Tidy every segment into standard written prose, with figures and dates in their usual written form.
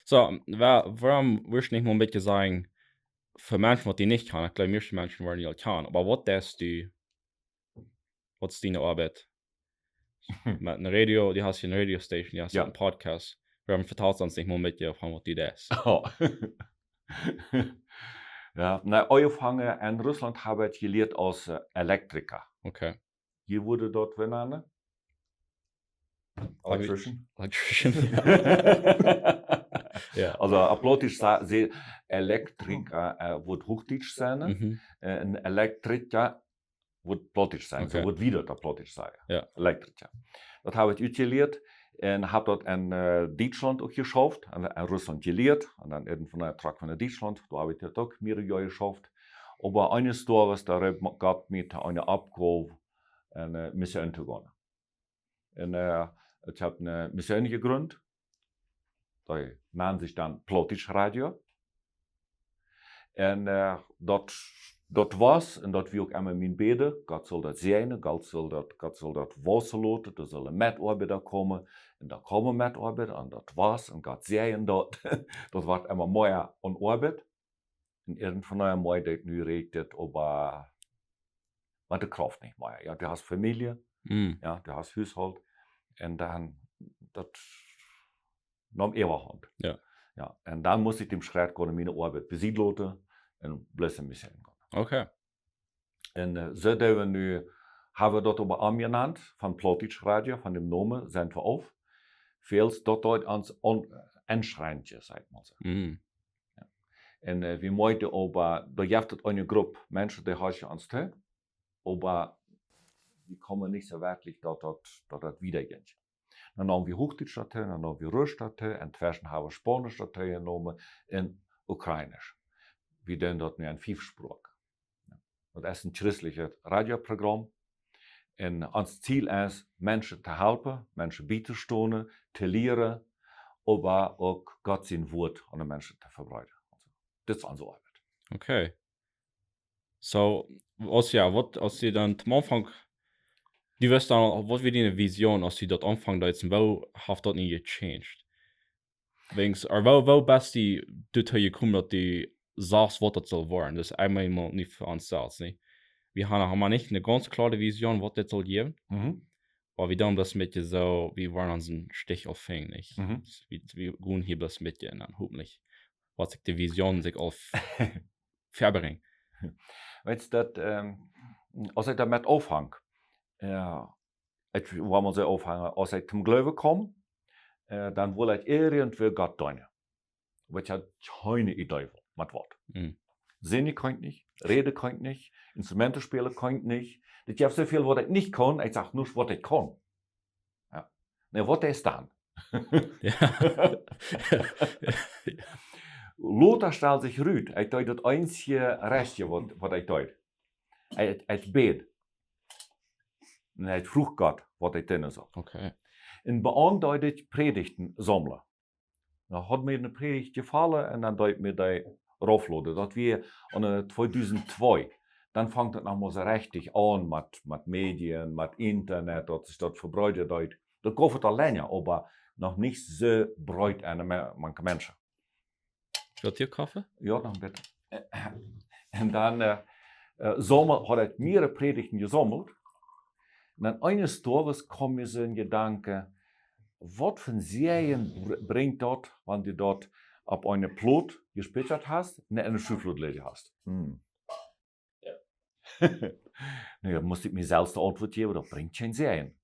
So, warum würdest du nicht mal ein bisschen sagen, für Menschen, die nicht kann, ich glaube, meiste Menschen wollen ja kann, aber was ist deine Arbeit? Mit einem Radio, die hast hier eine Radiostation, die hast hier Ja. einen Podcast. Warum vertraust du uns nicht mal mit dir, von was du das? Oh. Ja, na, angefangen in Russland habe ich gelernt als Elektriker. Okay. Hier wurde dort benannt. Electrician. Electrician, ja. Ja. Also, aplotisch sagen, Elektriker wird Hochdeutsch sein. Mhm. Ein Elektriker wird Plottisch sein. Okay. So wird wieder der Plottisch sein. Ja. Elektriker. Das habe ich utiliert und habe dort in Deutschland auch geschafft, in Russland gelehrt und dann irgendwann ein Trag von Deutschland, da habe ich dort auch mehrere Jahre geschafft. Aber eines Tages, da gab mit einer Abgabe eine Mission zu gehen. Und ich habe eine Mission gegründet, die nennt sich dann Plottisch Radio. Und dort was, und dort wie ook immer mijn bede, Gott soll dat zijn, Gott soll dat wassen laten, er zullen Mitarbeiter komen, en daar komen Mitarbeiter, en dat was, en Gott zijn dat, dat wordt immer meer aan arbeid. En irgendwann mal dat nu reicht het, aber de Kraft nicht mehr. Ja, du hast Familie, ja, du hast Haushalt, und dann, dat nam Eberhand. Ja. Ja, en dan moest ik dem Schritt gaan, meine Arbeit besiedeln, en blijven misschien. Okay. En zo hebben we nu, hebben we dat aber angenannt, van Plottisch Radio, van dem Namen, zijn we auf. Veel dat dort ans Anschreintje, sagt man so. Ja. En we moeten aber, da gibt es eine Gruppe Menschen, die hast ans Tee, aber die kommen nicht so wirklich, dass das wiedergeht. Dann haben wir Hochdeutsch dazu, dann haben wir Russisch dazu, inzwischen haben wir Spanisch dazu genommen und Ukrainisch. Wir tun dort nur in 5 Sprachen. Das ist ein christliches Radioprogramm. Und ons Ziel ist, Menschen zu helfen, Menschen beizustehen, zu lernen, aber auch Gott sein Wort an den Menschen zu verbreiten. Das ist unsere Arbeit. Okay. So, als du dann am Anfang, du wirst dann, was wird deine Vision, als du dort anfangen, jetzt, wo hat das nicht gechanged? Wo bist du dazu gekommen, dass du sagst, was das soll werden? Das ist einmal nicht für uns selbst, nicht? Wir haben nicht eine ganz klare Vision, was das soll geben. Aber wir tun das mit so, wir wollen uns einen Stich aufhängen, nicht? Wir gehen hier das mit dir, und dann hoffentlich, was sich die Vision sich auf verbringt. Weißt du, als ich damit aufhang, wo man so aufhängen, als ich zum Glauben komme, dann will ich irgendwie Gott tun. Aber ich habe keine Idee, was Wort. Singen kann ich nicht, reden kann ich nicht, Instrumente spielen kann ich nicht. Das gibt so viel, was ich nicht kann, ich sage nur, was ich kann. Ja. Ne, was ist dann? Ja. Lothar stellt sich rüd. Ich tue das einzige Rechtje, was ich tue. Ich bete. Und ich frage Gott, was ich tun soll. Okay. Und beantwortet Predigten sammeln. Dan hat mir eine Predigt gefallen und dann deut mir die raufladen. Das wir an 2002. Dann fängt es nochmal so richtig an mit Medien, mit Internet, dass sich das verbreitet hat. Das geht es alleine, aber noch nicht so breit an manche Menschen. Wird dir Kaffee? Ja, dann bitte. Und dann hat ich mehrere Predigten gesammelt. Und dann eines Tages kam mir so ein Gedanke, was für Serien bringt dort, wenn du dort auf eine Plot gespeichert hast und eine Schulflutleute hast? Ja. Naja, musste ich mir selbst die Antwort geben, das bringt keine Serien.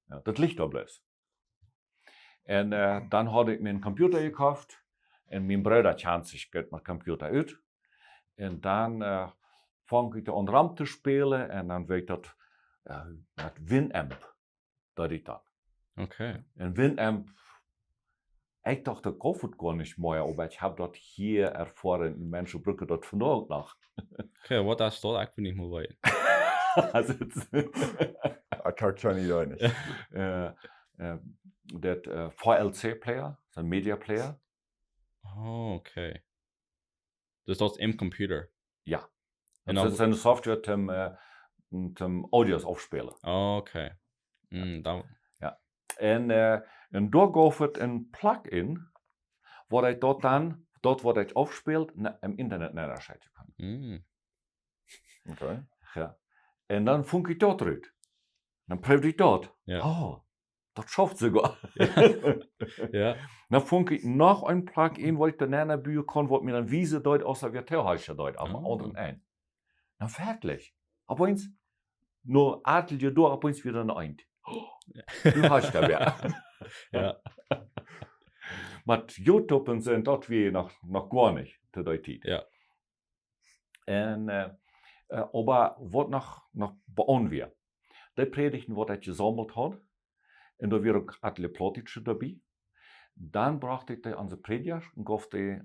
Ja, das liegt da bloß. Und dann hatte ich mir einen Computer gekauft und mein Bruder kennt sich gut mit Computer aus. Und dann fange ich an Ram zu spielen und dann wird das mit Winamp, das ich dann. Okay. En Winamp, ich dachte, das kauft gar nicht mehr, aber ich habe das hier erfahren, die Menschen brauchen das von auch noch. Okay, was das dort eigentlich nicht mehr bei. Also, Ich kann schon nicht auch nicht. Der VLC-Player, so ein Media-Player. Oh, okay. Das ist das im Computer. Ja. Genau. Das ist eine Software zum Audios aufspielen. Oh, okay. Da. En daar gaf het een plugin, wo ich dort wo ich aufspielt, im Internet nachschalten kann. Mm. Okay. Ja. Und dann funke ich dort rein. Dann prüfe ich dort. Ja. Oh, das schafft sogar. Ja. Dann funke ich noch ein Plugin, wo ich dann in der Bühne kann, wo mir dann wiese dort aus der Virtualheiße dort, am Oh. anderen Ende. Dann fertig. Aber uns, nur adel je durch, aber uns wieder ein. Du hast da wer. Ja. Mit YouTube und so, das wir noch gar nicht zu der Zeit. Ja. Und, aber was noch bauen wir? Die Predigten, die ich gesammelt habe, und da wäre auch alle Plattitsche dabei. Dann brachte ich die an die Prediger und gab die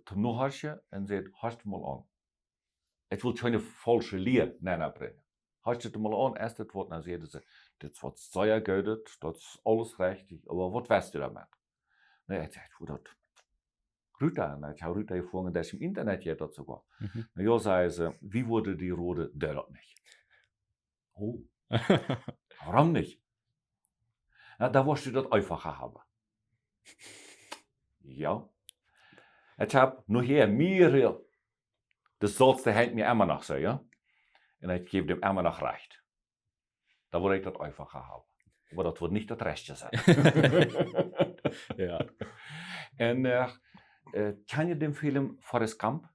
zum Nachhaschen und sagte, hast du mal an. Ich will keine falsche Lehre bringen. Hast du mal an, erst das Wort, dann sagte sie, das wird sehr gut, das ist alles richtig, aber was weißt du damit? Nee, ich sagte, wo das? Rüta, und ich habe Rüta gefunden, dass im Internet jetzt das sogar. Mhm. Na ja, zei ze, wie wurde die Rode? Der dat nicht. Oh, warum nicht? Na, da wirst du das einfacher haben. Ja. Ich habe nur hier mehrere, das sollst du halt mir immer noch so, ja? Und ich gebe dem immer noch recht. Da würde ich das einfacher haben. Aber das wird nicht das Rechte sein. Ja. Und kann je den Film Forrest Gump?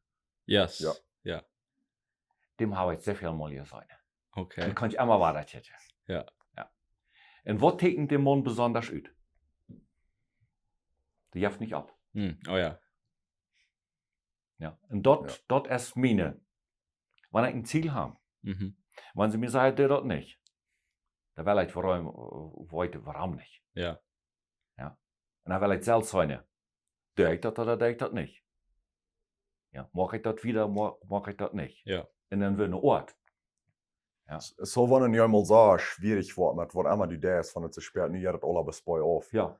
Yes. Ja. Ja. Dem habe ich sehr viel mal gesehen. Okay. Dann kann ich immer weiter. Ja. Ja. Und was tekent dem Mann besonders uit? Der jaft nicht ab. Hm. Oh ja. Ja. Und dort ist meine. Wenn ich ein Ziel habe, Mhm. wenn sie mir sagen, der dort nicht, dann will ich warum nicht? Ja. Und dann will ich selbst sagen, deed ik dat oder deed ik dat nicht? Ja, mag ich das wieder, mag ich das nicht? Ja. Und dann wird ein Ort. So wann ja mal so schwierig war, mit was immer die Idee ist, von zu spät, nie das alles bei auf. Ja.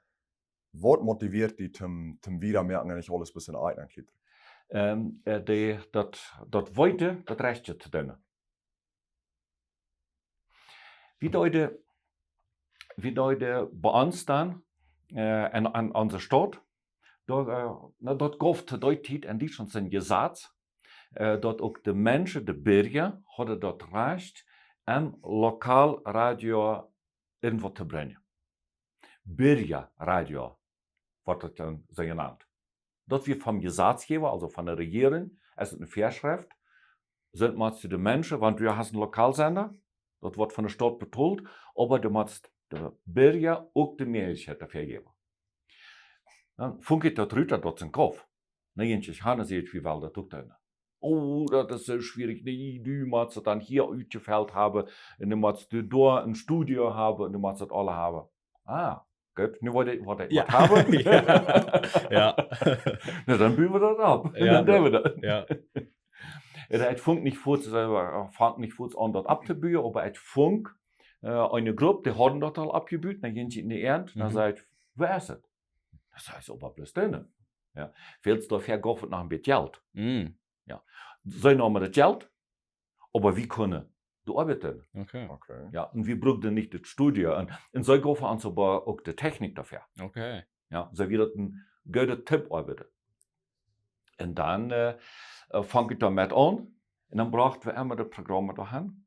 Was motiviert die zum Wiedermerken, wenn ich alles ein bisschen eignen kann? Dat weite, dat rechtje te doen. Wie deute bei uns dann, an unserer Stadt, dort gab es die Zeit in Deutschland sind gesagt, dass auch die Menschen, die Bürger, hadden dort recht, am Lokalradio irgendwas zu bringen. Bürgerradio wird das dann so genannt. Dat wir vom Gesetzgeber, also von der Regierung, es ist eine Vorschrift, sind wir zu den Menschen, wenn du hast einen Lokalsender, das wird von der Stadt betont, aber du musst den Bürger auch die Möglichkeit dafür geben. Dann funkt das Rüter dort in den Kopf. Dann ich habe sieht, wie will das tun. Oh, das ist so schwierig. Nee, du musst dann hier uitgefällt haben, und du musst da ein Studio haben, und du musst das alle haben. Ah. Gut, nu wat ik Ja. hebben. Ja. Nou, dan buren we dat op. Ja. Dan doen we dat. Ja. Het funkt niet voort aan dat ab te buren, aber het funkt eine Gruppe, die hadden dat al abgebuurd. Dan ging je in de eind, dan zei het, waar is het? Dan zei ze, aber bloß drinnen. Ja. Veel te ver gaf het nog een beetje geld. Mm. Ja. Zij namen het geld, aber wie kunnen du arbeiten? Okay. Okay. Ja, und wir brauchten nicht das Studio. Und so gehen wir uns aber auch die Technik dafür. Okay. Ja, so wird ein guter Tipp arbeiten. Und dann fange ich damit an. Und dann brauchten wir immer das Programm dahin.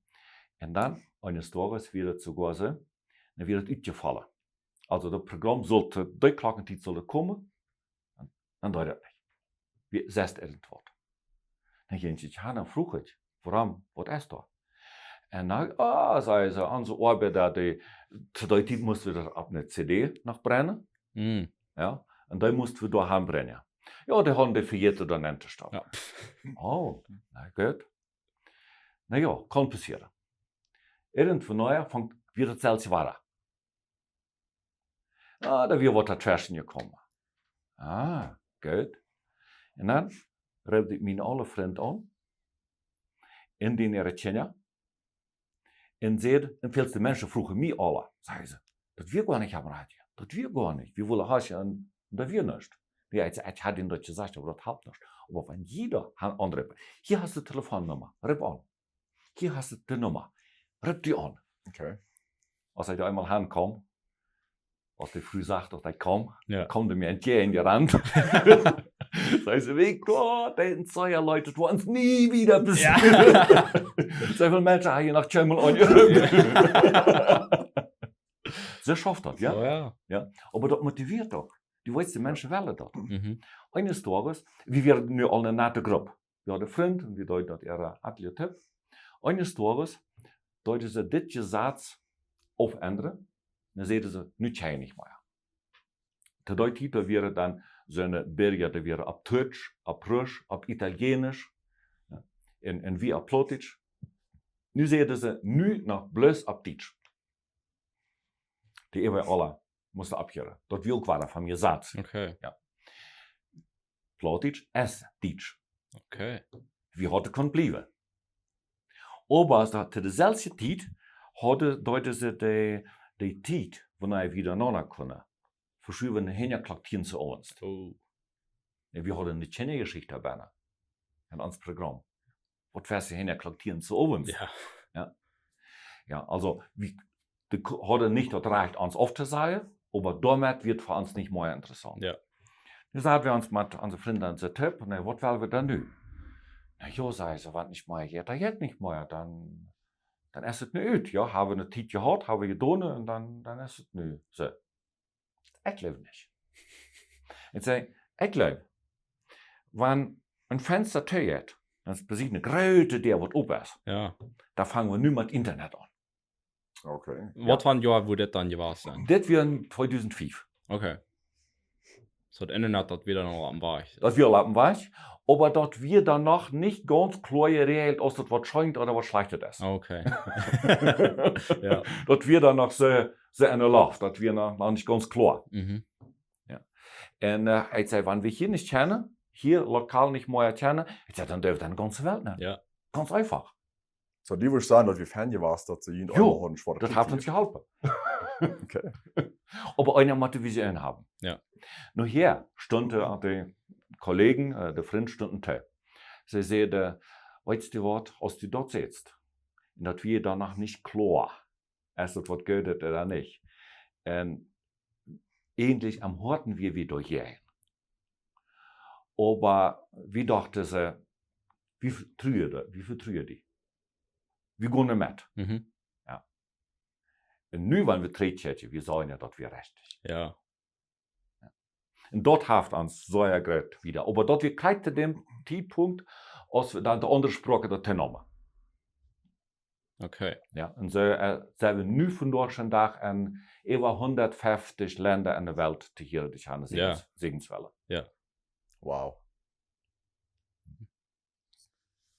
Und dann, eines Tages wieder zu Gause, dann wird es ausgefallen. Also das Programm sollte, die Klockenzeit sollte kommen. Und dann dauert es nicht. Wie sagst du irgendwas? Dann ging ich, dann frage ich, warum, was ist da? En dan, zei ze, onze arbeider, zu der Zeit mussten wir das auf eine CD noch brennen. Mm. Ja, und die mussten wir da brennen. Ja, die haben die verjährte dann entstanden. Ja. Oh, na gut. Na ja, kann passieren. Irgendwann fängt wieder das selbst weiter. Ah, da wird was dazwischen gekommen. Ah, gut. Und dann rief ich meine alle Freunde an, in die ihre Tjenja. En veel mensen vroegen mij alle, zeiden ze, dat wir gar nicht haben Radio, dat wir gar nicht, wir wollen haschen und dat wir nicht. Ja, ich hatte ihnen das gesagt, aber das hat nicht. Aber wenn jeder anruft, hier hast du die Telefonnummer, ruf an. Hier hast du die Nummer, ruf die an. Okay. Als ich da einmal hinkam, als die früh sagt, dass ich komme, Ja. kommt er mir entgegen gerannt. Sei sie weg, Gott, den zwei Leute, du uns nie wieder besiegt. So viele Menschen haben hier nach Tschemmel angerückt. Sie schafft das, ja? Oh, ja. Aber das motiviert doch. Die meisten Menschen wollen das. Mhm. Eines Tages, wir werden nu al eine nette Gruppe. Wir haben einen Freund und wir deuten das ihre Athletik. Eines Tages deuten sie dit Satz aufändern. Dann sehen sie, nu tjej nicht mehr. Der deutsche Titel wäre dann so eine Berge, die wäre ab Deutsch, ab Russisch, ab Italienisch, ja, und wie ab Plottisch. Nu sehen sie, nu noch bloß ab Deutsch. Die wir alle mussten abhören. Das will quasi von mir Satz. Okay. Plottisch, es Deutsch. Okay. Wie hatte kon blijven. Aber te dezelfde tijd deuten sie die tijd, wanneer we wieder nader kunnen. Verschuiven hinja klaktieren zu uns. Oh. Ja, wir hatten eine schöne Geschichte dabei. In ons Programm. Was wärst du hinja klaktieren zu uns? Ja. Ja, also, wir hatten nicht das Recht, uns aufzusagen, aber damit wird für uns nicht mehr interessant. Ja. Dann sagen wir uns mit unseren Freunden so Tipp, und was wollen wir dann nu? Na ja, sagen sie, was nicht mehr geht, das geht nicht mehr, dann ist es nicht gut. Ja, haben wir eine Zeit gehabt, haben wir getan, und dann ist es nicht so. Ich glaube nicht. Ich sage, ich glaube, wenn ein Fenster teuert, dann ist es eine große der, was oben ist. Ja. Da fangen wir nur mit Internet an. Okay. Was war ein Jahr, wo das dann gewesen sein? Das wäre 2005. Okay. So, das Internet hat wieder noch am Weg. Das wir lappen weg, aber dort wir dann noch nicht ganz klar geregelt, ob das was scheint oder was schlechtes ist. Okay. Ja. Dort wir dann noch so eine Lauf, das wir noch nicht ganz klar. Mhm. Und ich sage, wenn wir hier nicht kennen, hier lokal nicht mehr kennen, ich sage, dann dürfen wir die ganze Welt nicht. Ja. Ganz einfach. So, die würde sagen, dass wir Fan warst, dass sie ihn Jo, Hund vor Das hat uns geholfen. Okay. Aber einer muss die Vision haben. Ja. Nur hier stunden die Kollegen, der Freund stunden te. Sie sagen, weißt du was, als du dort sitzt, und das wir danach nicht klar, ist das was geht oder nicht. Und ähnlich am Horten wir wieder hier. Aber wie dachte sie, wie viel trühe die? Wir gehen mit. Mhm. Und nu, wenn wir treten, wir sagen ja, dass wir richtig. Ja. Und dort haft uns so ja gut wieder. Aber dort wir kein zu dem Zeitpunkt, als wir dann die andere Sprache dort genommen. Okay. Ja, und so sind wir nu von Deutschland Tag in über 150 Länder in der Welt, die hier die haben Ja. Segenswelle. Wow.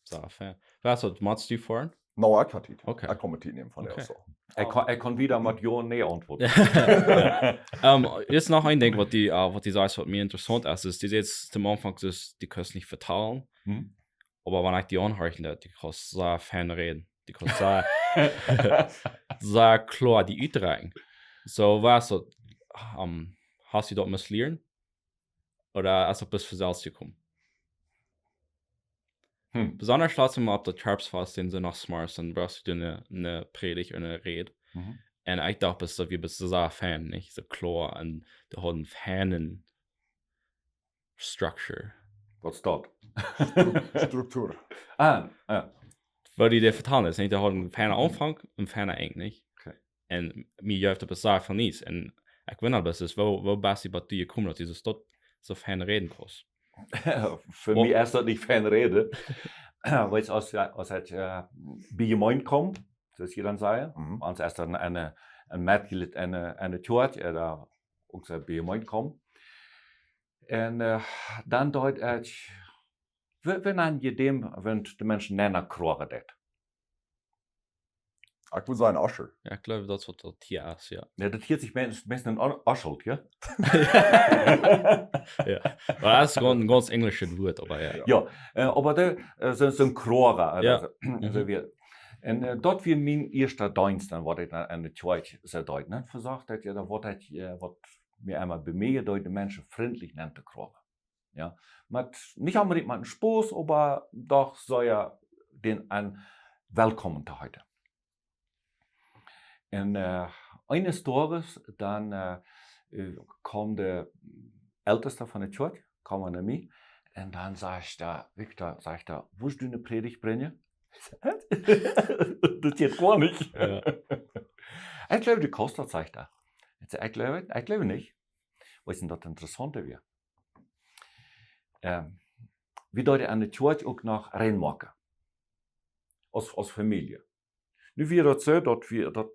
So, fair. Was hat machst du vorhin? No, ich hatte Okay. Ich komme mit ihm von der Okay. so. Ich kann wieder mit Ja und Nee antworten. Ist noch ein Ding, was die sagst, was mir interessant ist die jetzt am Anfang ist, die kannst nicht vertalen, Hm? aber wenn ich die anhöre, die kannst sehr fan reden, die kannst sehr, sehr klar die uitreichen. So, was du, hast du dort müssen lernen? Oder hast du bis für selbst gekommen? Besonders lass mal ab der Trapsfast den sie noch smart sind, brauchst du eine Predigt und eine Rede. Mhm. Und ich dachte, dass wir bist so Fan, nicht so klar und da haben Fanen Structure. Was ist das? Struktur. Ja. Weil die vertalen ist, nicht? Da haben einen Fan Anfang und einen Fan Ende, nicht? Okay. Und mir jäuft das sagen von nichts. Und ich will aber, wo bist du bei dir gekommen, dass dieses dort so Fan reden kannst? Für mich ist das nicht Fan reden. Weil ich als ich bei Gemeinde komme, das ich dann sage, als erst eine Mitglied eine Church, da auch bei Gemeinde komme. Und dann dort ich, wenn je dem, wenn die Menschen nennen, krogen das. Ich würde sagen Ascher. Ja, ich glaube, das wird das hier ist, ja. Ja, das hier sich meistens in Aschelt, ja? Ja. Aber das ist ein ganz englisches Wort, aber ja. Ja, aber da sind ein Kroger. Ja. Also wir, und dort wie mein erster Dienst, dann wurde ich an der Church sehr deutlich, ne? Versagt, dass ja, da wurde ich, was mir einmal bemerkt, dass die Menschen freundlich nennt, der Kroger. Ja, nicht unbedingt mit einem Spaß, aber doch soll ja den ein Willkommen zu heute. Und eines Tages, dann kam der Älteste von der Kirche, kam an mich, und dann sag ich da, Victor, willst du eine Predigt bringen? Das geht gar nicht. Ja. Ich glaube, die kostet, sagt er. Ich glaube nicht. Was ist denn das Interessante wäre? Wir dort an der Kirche auch noch reinmachen. Als Familie. Nu wir das so, dass wir, da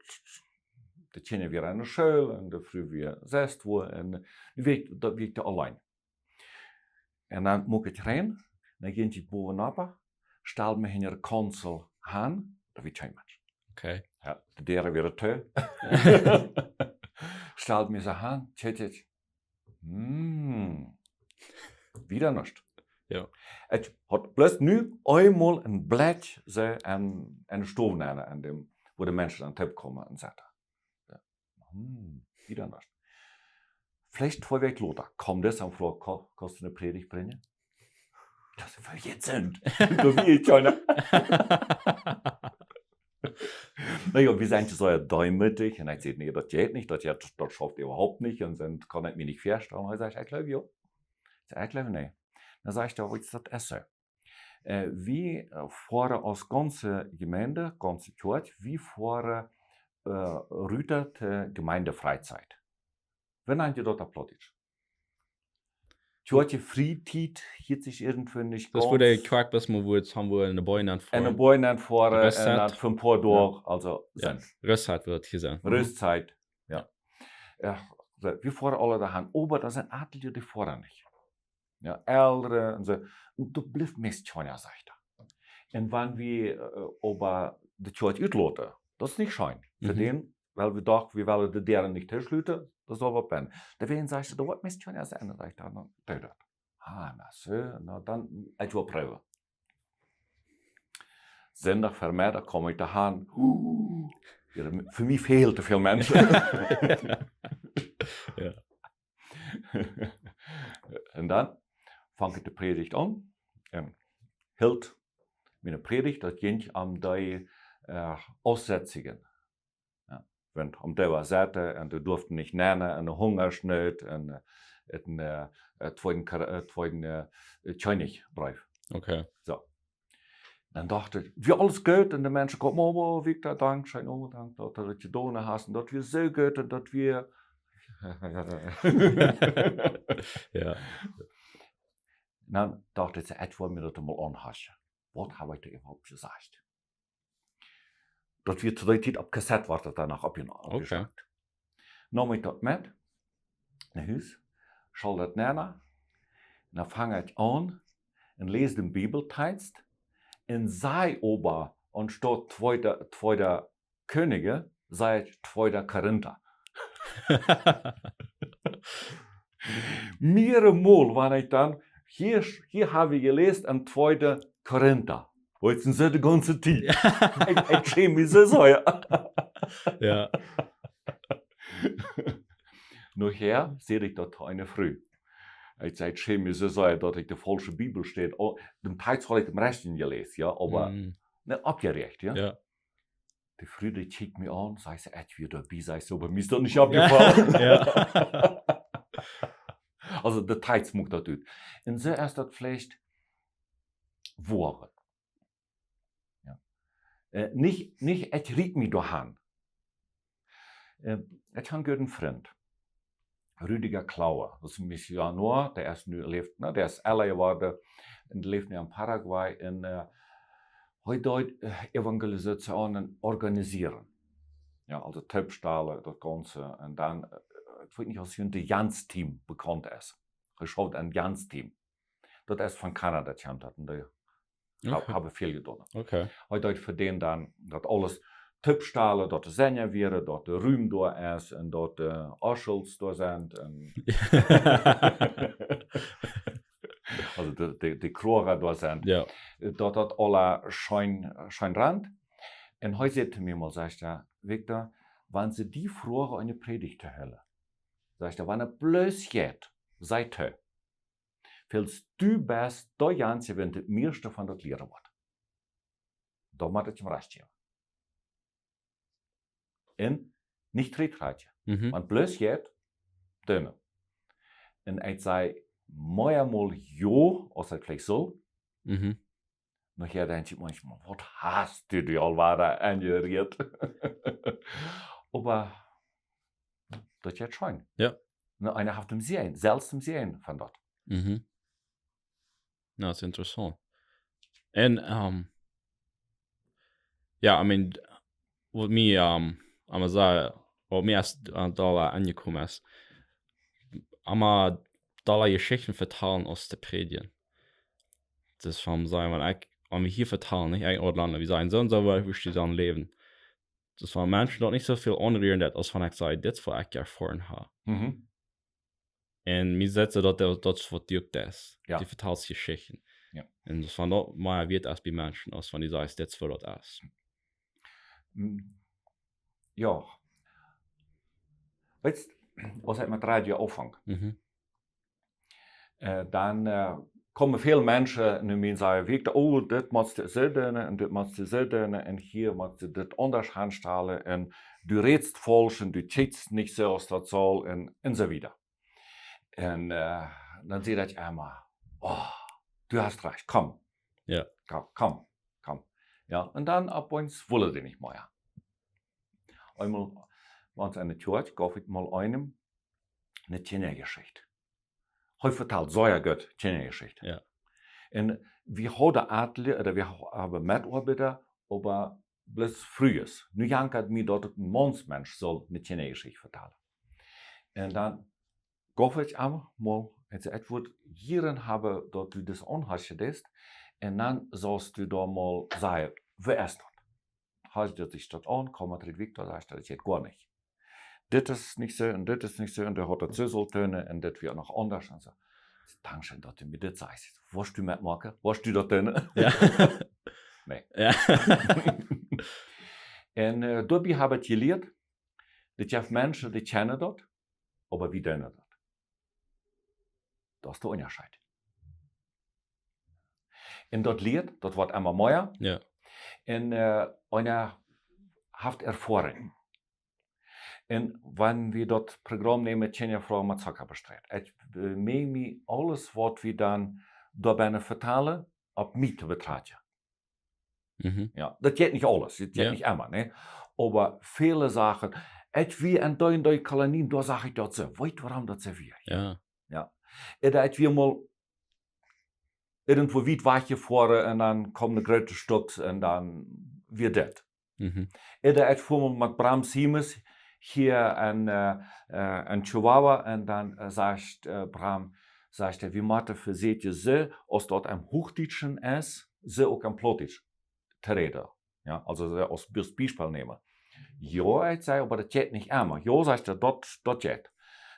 kennen wir eine Schule, und da früh wir 6 Uhr, und nu wir da allein. Und dann muss ich rein, dann gehen die boven ab, stellen mir in ihre Konsul an, da wird kein Mensch. Okay. Ja, de deren weer te. Stelt mir so an, tschetschet. Wieder nicht. Ja. Het hat bloß nu einmal ein Blatt so an Stoff an dem, wo die Menschen an den Tipp kommen und sagen, ja. Wieder nicht. Vielleicht vorweg Lothar, kommt das am Frau, kannst du eine Predigt bringen? Das ist für jetzt sind. Du willst ja, ne? Naja, wir sind so däumütig und ich sage, nee, das geht nicht, das schafft ihr überhaupt nicht und dann kann ich mich nicht feststellen. Und dann sage ich glaube, ja. Ich glaube, nee. Dann sage ich, was ist das Essen? Wir fahren als ganze Gemeinde, ganze Kirche, wir fahren rütert Gemeindefreizeit. Wenn ein dort applaudit. Kirche Freizeit hielt sich irgendwie nicht Das wurde Quark, was wir jetzt haben, wir eine Beine anfahren. Eine Beine fahren und dann für ein paar Tage, also ja. Restzeit wird hier sein. Restzeit, ja. Wir fahren alle daheim, aber da sind Adlige, die fahren nicht. Ja, Ältere und so. Und du bleibst meist schon, ja, sagt er. Und wenn wir aber die Kirche utlaten, das ist nicht schön. Für den, weil wir dachten, wir wollen die deren nicht herschluten, das soll was werden. Deswegen sagst du, da wird meist schon ja sein, dann sagt er, dann tut das. Na so, na dann, ich will prüfen. Sonntag vermehrt, komme ich daheim. Für mich fehlt viel Menschen. Ja. Und dann fange ich die Predigt an. Hielt meine Predigt, das ging um die Aussetzungen. Ja. Wenn um die war Seite und die durften nicht nennen, eine Hungersnot und einen zweiten Königbrief. Okay. So. Dann dachte ich, wie alles gut und die Menschen kommen, oh, Victor, danke schön, oh, danke, dass du das getan hast und dass wir so gut und dass wir Ja. Dann dachte ich, ich wollte mir das mal anhaschen. Was habe ich da überhaupt gesagt? Das wird zu der Zeit auf Kassette war das danach abgesagt. Okay. Nahm ich das mit, nach Hause, schalte das näher, dann fange ich an und lese den Bibeltext und sei aber, anstatt zweiter Könige, sei zweiter Korinther. Mehrmals war ich dann, hier habe ich gelesen, am 2. Korinther. Wollten sie die ganze Zeit? Ich schäme mich so, ja. Ja. Nachher sehe ich dort eine Früh. Ich sage, ich schäme mich so, dass ich die falsche Bibel steht. Oh, den Text habe ich im Rechten gelesen, ja, aber nicht abgerecht, ja. Ja. Die Früh, die schickt mich an, sagt sie, ich will dabei sein, so, aber mir ist doch nicht abgefallen. Ja. Also der Text muss das tun. Und so ist das vielleicht Worte. Ja. Nicht, ich riet mich daheim. Ich habe einen Freund, Rüdiger Klauer, das ist ein Missionar, der ist nu lebt, ne, der ist LA geworden und lebt in Paraguay und heute Evangelisationen organisieren. Ja, also Tippstahlen, das Ganze. Und dann, ich weiß nicht, als ein Jans-Team bekannt ist. Geschaut ein Jans-Team. Das ist von Kanada, die haben das. Und die haben viel getan. Okay. Heute für den dann, dass alles Tippstahlen, dort Senja wäre, dort der Rühm da ist und dort Oschels da sind. Also die Krora da sind. Ja. Dort hat alle schein Rand. Und heute sagte mir mal, sagt er, Victor, wenn sie die Frage eine Predigt hören, sagt er, wenn er bloß geht, seid er, willst du best da Janse, wenn das meiste von das Lehren wird. Da macht es im Recht geben. Und nicht Retreitje. Wenn bloß geht, Dünne. Und ich sage, mal jo, als het vielleicht so. Mhm. Nachher denke ich manchmal, was hast du dir all weiter angeriert? Aber das ist jetzt schön. Ja. Ne, einer hat im Sehen, selbst im Sehen von dort. Mhm. Ja, das ist interessant. Und, ja, I mean, was mir, einmal sagen, was mir erst da angekommen ist, einmal da Geschichten vertalen aus den Predien. Das vom sein, wenn wir hier vertalen, nicht ein Ortland, wir sagen, so und so, wie sie dann leben. Das waren Menschen dort nicht so viel anrührend, als wenn ich sage, das war ich erfahren habe. Mhm. Und mir setzen dort, das was dir das. Ja. Die vertals Geschichten. Ja. Und das war dort mehr wird als bei Menschen, als wenn die sagen, das war dort aus. Ja. Weißt du, als ich mit Radio anfange, Mhm. dann kommen viele Menschen nu mir sagen, Victor, oh, dit moet je zo doen en dit moet je zo doen en hier moet je dit anders aanstellen en du redest falsch en du cheatst nicht so als das soll en so wieder. Und dann sehe ich einmal, oh, du hast recht, komm. Ja. Komm. Ja, und dann ab uns wollen die nicht mehr. Einmal, wenn es eine Church, gab ich mal einem eine Kindergeschichte. Heute vertelt so ja gut Kindergeschichte. Ja. Und wir haben Adler, oder wir haben Mitarbeiter, aber bloß frühes. Nu jankert mir dort ein Monsmensch soll eine Kindergeschichte vertellen. Und dann gab ich einmal, also es wird hier haben, dort du das anhast ist, und dann sollst du da mal sagen, wer ist das? Hast du dich dort an, komm mal drin, Victor, sagst du, das geht gar nicht. Das ist nicht so, und das ist nicht so, und der hat das so töne, und das wird noch anders, und so. Dankeschön, dass du mir das sagst. Willst du mitmachen? Willst du das töne? Ja. Nee. Ja. Und dabei habe ich gelernt, dass je Menschen, die kennen das, aber wie tönen das? Das ist der Unterschied. Und das Lied, das wird immer mehr. Ja. Und einer hat Erfahrung. Und wenn wir das Programm nehmen, Tjenja Frau mit Zucker bestreiten, ich mir alles, was wir dann dabei vertalen, auf mich zu betrachten. Mhm. Ja, das geht nicht alles, das geht Ja. nicht immer, ne? Aber viele Sachen, ich wie ein dein Kolonien, da sage ich das so, weißt du, warum das so wird? Ja. Ja. Und ich wir mal irgendwo weit weggefahren und dann kommt eine große Stadt und dann wird das. Mhm. Und ich fuhr mal mit Bram Siemens hier in Chihuahua und dann sagt Bram, sagt er, wie macht er für seht ihr so, als dort ein Hochdeutschen ist, so auch ein Plottisch zu reden. Ja, also so als Beispiel nehmen. Ja, ich sage, aber das geht nicht immer. Ja, sagt er, das geht.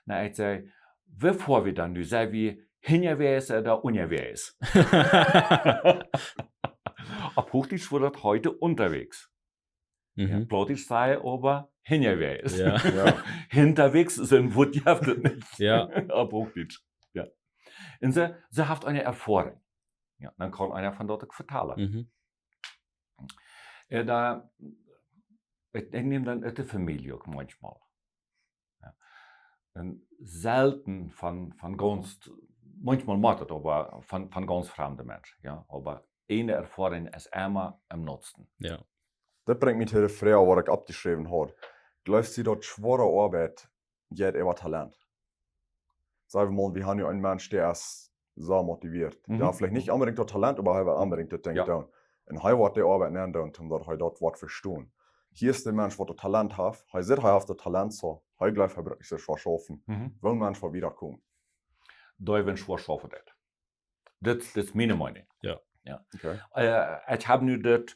Na, ich sage, bevor wir dann, du sagst, wie hingeweis oder ungeweis. Ab Hochdeutsch wurde das heute unterwegs. Ja, Mhm. Plottisch sei aber hingeweis. Ja. Ja. Hinterwegs sind wird ja nicht. Ja. Ab Hochdeutsch. Ja. Und sie hat eine Erfahrung. Ja, dann kann einer von dort vertalen. Mhm. Ich nehme dann die Familie auch manchmal. Ja. Und selten von ganz, manchmal macht es aber von ganz fremden Menschen. Ja. Aber eine Erfahrung ist immer am Nutzen. Ja. Das bringt mich zu der Frage, was ich abgeschrieben habe. Glaubst du, dass schwere Arbeit geht über Talent? Sagen wir mal, wir haben ja einen Mensch, der ist so motiviert. Mhm. Der hat vielleicht nicht unbedingt das Talent, aber er hat unbedingt das Ding Ja. tun. Und er wird die Arbeit nicht tun, damit er dort was verstehen. Hier ist der Mensch, der das Talent hat. Er sieht, er hat das Talent so. Er glaubt, er wird sich verschaffen. Will ein Mensch wiederkommen. Da ist schwer schaffen. Das ist meine Meinung. Okay. Ich habe nu das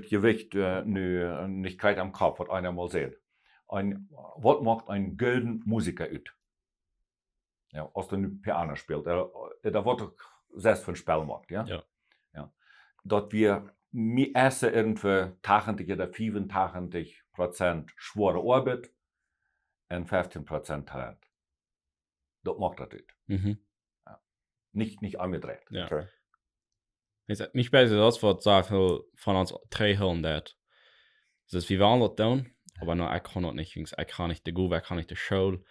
Gewicht nu nicht gleich am Kopf, was einer mal sieht. Was macht ein golden Musiker aus? Ja, als der Piano spielt. Da wird doch selbst für ein Spiel gemacht, ja? Ja. Ja. Dass wir essen irgendwie 80 oder 85% schwere Arbeit und 15% Talent. Das macht das aus. Mhm. Nicht angedreht. Ja. Okay. Mich besser das, was sagt von uns drei Hirn dat. Das ist wie wir das tun, aber nur ich kann das nicht, ich kann nicht die Gove, ich kann nicht die Show.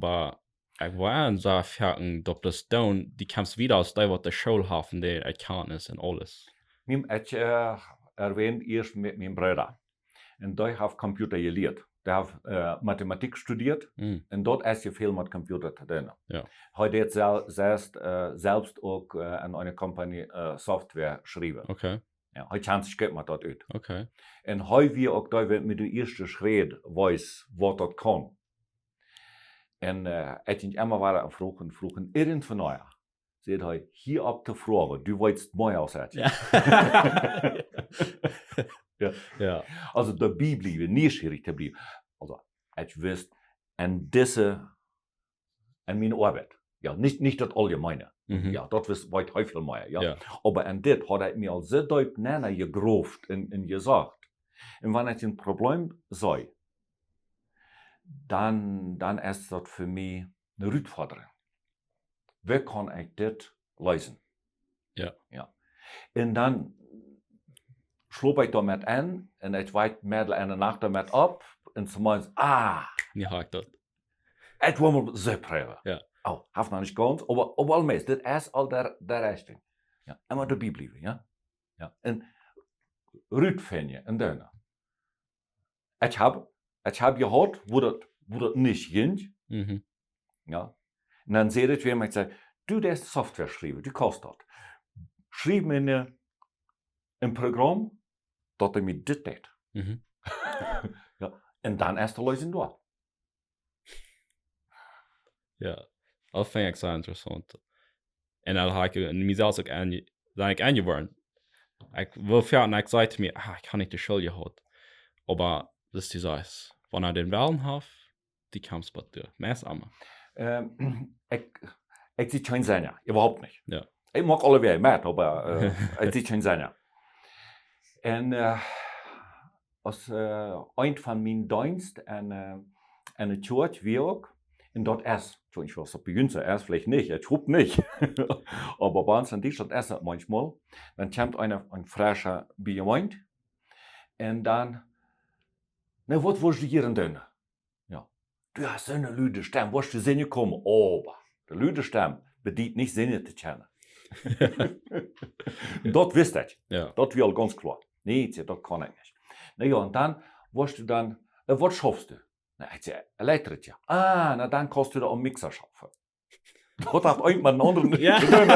Aber ich war in so Ferien, dass das dann, die kommst wieder aus der, was der Schulhafen, der Erkenntnis und alles. Ich erwähnt erst mit meinem Bruder. Und der hat Computer gelehrt. Der hat Mathematik studiert. Und dort ist ja viel mit Computer drin. Ja. Heute hat selbst auch an einer Company Software geschrieben. Okay. Ja, heute kann sich geht man dort uit. Okay. Und heute wir auch da mit der ersten Schritt weiß, was das kann. Und ich immer weiter am Fragen, irgendwann neuer. Seht ihr, hier ab der Frage, du wolltest mehr aussetzen. Ja. Ja. Also dabei bleiben, neugierig zu bleiben. Also ich wüsste, an meine Arbeit, ja, nicht das Allgemeine. Ja, das ist weit häufig mehr, ja. Ja. Aber an das hat er mir so deutlich näher gegruft und gesagt. Und wenn ich ein Problem sei, dann ist das für mich eine Herausforderung. Wie kann ich das lösen? Ja. Ja. Und dann schlug ich damit an und ich weit mehr eine Nacht damit ab und zu meinen, Ja, hakt das. ich will mal so prüfen. Ja. Oh, hat noch nicht ganz, aber allmeest, das ist all der Richtung. Ja. Immer dabei bleiben, ja. Ja. Und Rüd finden und dann. Ich hab gehört, wo das nicht ging. Ja. Und dann sehe ich, wie ich sage, du das Software schreiben, du kannst das. Schreib mir ein Programm, das mir das tut. Ja. Und dann ist die Lösung da. Ja. Dat vind ik zo interessant. En dan ga ik mezelf ook aangeworden. Ik wil verder en ik zei te mir, ik kan niet de schuld gehad. Aber das ist die Sache. Wenn den Wellen hat, die kommst bei dir. Meist einmal. Ich sehe kein Sänger, überhaupt nicht. Ja. Ich mag alle wieder mit, aber ich sehe kein Sänger. Und als ein von meinen Dienst eine Church wie auch, und dort ist, ich weiß, ob bei uns ist, vielleicht nicht, ich hoffe nicht, aber bei uns in Deutschland ist es manchmal, dann kommt ein frischer Bierwein und dann, na, was willst du hier denn? Ja, du hast so eine lüde Stimme, willst du singen kommen? Aber der lüde Stimme bedient nicht Sinne zu kennen. Das wisst ich, Ja. das wäre ganz klar. Nee, das kann ich nicht. Na ja, und dann, willst du dann, was schaffst du? Na, ich sage, Elektriker. Na dann kannst du da am Mixer schaffen. Das hat irgendwann einen anderen Ja. zu tun.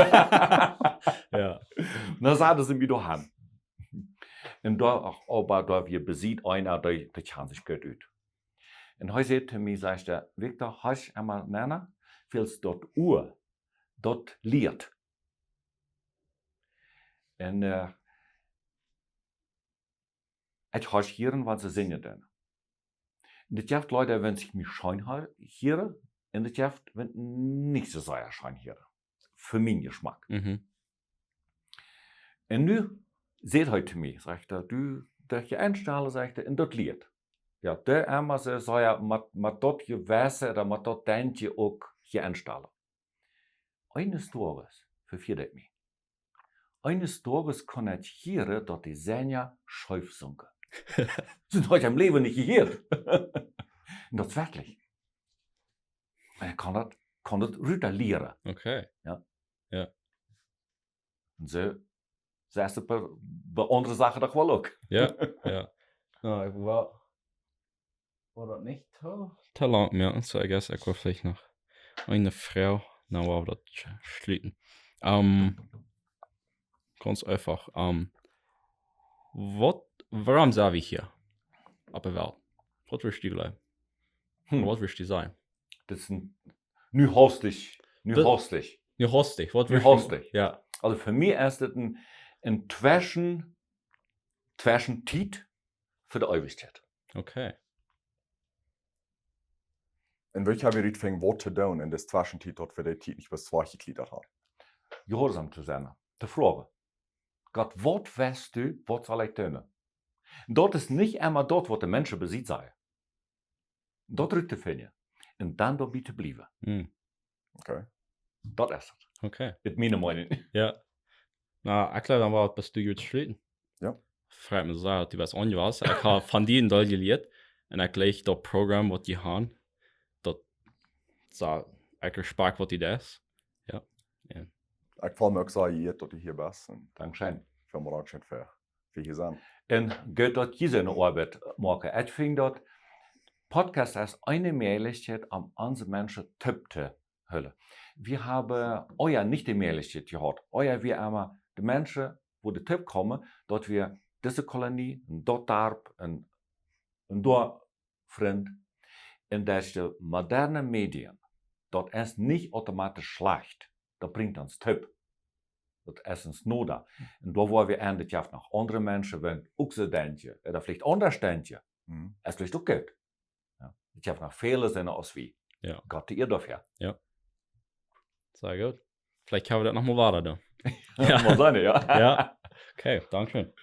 Ja. Dann sagten sie mir da an. Und da, aber da wir besieht einer, der kann sich gut ut. Und heute sagt er mir, sagt er, Victor, hast du einmal nennen, willst dort Uhr, dort liert. Und ich habe hier, was sie singen dann. Und das gibt Leute, wenn sich mich schein hier, und das gibt, wenn nicht so sehr schein hier. Für meinen Geschmack. Und nu seht heute mir, sagt er, du, dat je einstellen, sagt er, in dat lied. Ja, der einmal so, so ja, mit dort gewesen, oder mit dort denkje auch je einstellen. Eines Tages, verfehlt mich. Eines Tages kann ich hören, dass die Sänger scheuf sunken. Sind heute im Leben nicht gehört. Und das wirklich. Ich kann das rütterlieren. Okay. Ja. Ja. Und so, sagst du bei anderen Sachen doch wohl auch. Ja. Ja. No, ich war das nicht te lang mehr. So, I guess, ich war vielleicht noch eine Frau. Na, wow, das schlitten. Ganz einfach. Warum sind wir hier? Op de Welt. Wat willst du bleiben? Was willst du sein? Das ist nu hostig. Nu hostig. Was Nu willst hostig. du? Ja. Also für mich ist das ein Zwischentiet für die Ewigkeit. Okay. En welch habe ich fängt wat te doen in das Zwischentiet dort für die Tiet nicht was zwei gegliedert hat. Gehorsam zu sein. Die Frage. Gott, was weißt du, was soll ich tun? Dort ist nicht einmal dort, wo der Mensch besieht sei. Dort rück zu finden. Und dann dabei zu bleiben. Okay. Das ist es. Okay. Mit meiner Meinung. Ja. Nou, ik geloof dan wel dat du goed schlitten. Ja. Vraag me zo, die was ongewas. Ik heb van die een deel geleerd. En ik leeg dat programma wat je gaan. Dat so, ich spart, was die das. Ich fall mir auch sagen, ihr dort hier best. Und Dankeschön. für mich auch schön für hier sein. Und geht dort diese Arbeit machen. Ich finde dort, Podcast ist eine Möglichkeit, um unsere Menschen Tipp zu hören. Wir haben euer nicht die Möglichkeit gehabt. Euer wir einmal die Menschen, wo die Tipp kommen, dort wir diese Kolonie, und dort Darb, und dort Freund, in der die moderne Medien, dort ist nicht automatisch schlecht. Das bringt uns Tipp. Das ist uns nur da. Und da wollen wir endlich ja noch andere Menschen, wenn auch so denken, oder vielleicht anders denken, es vielleicht auch geht. Ja. Ich habe noch viele Sinne als wie. Ja. Gott ihr dafür. Sehr gut. Vielleicht können wir das nochmal weiter dann. Ja. Mal sein, ja. Ja. Okay, danke schön.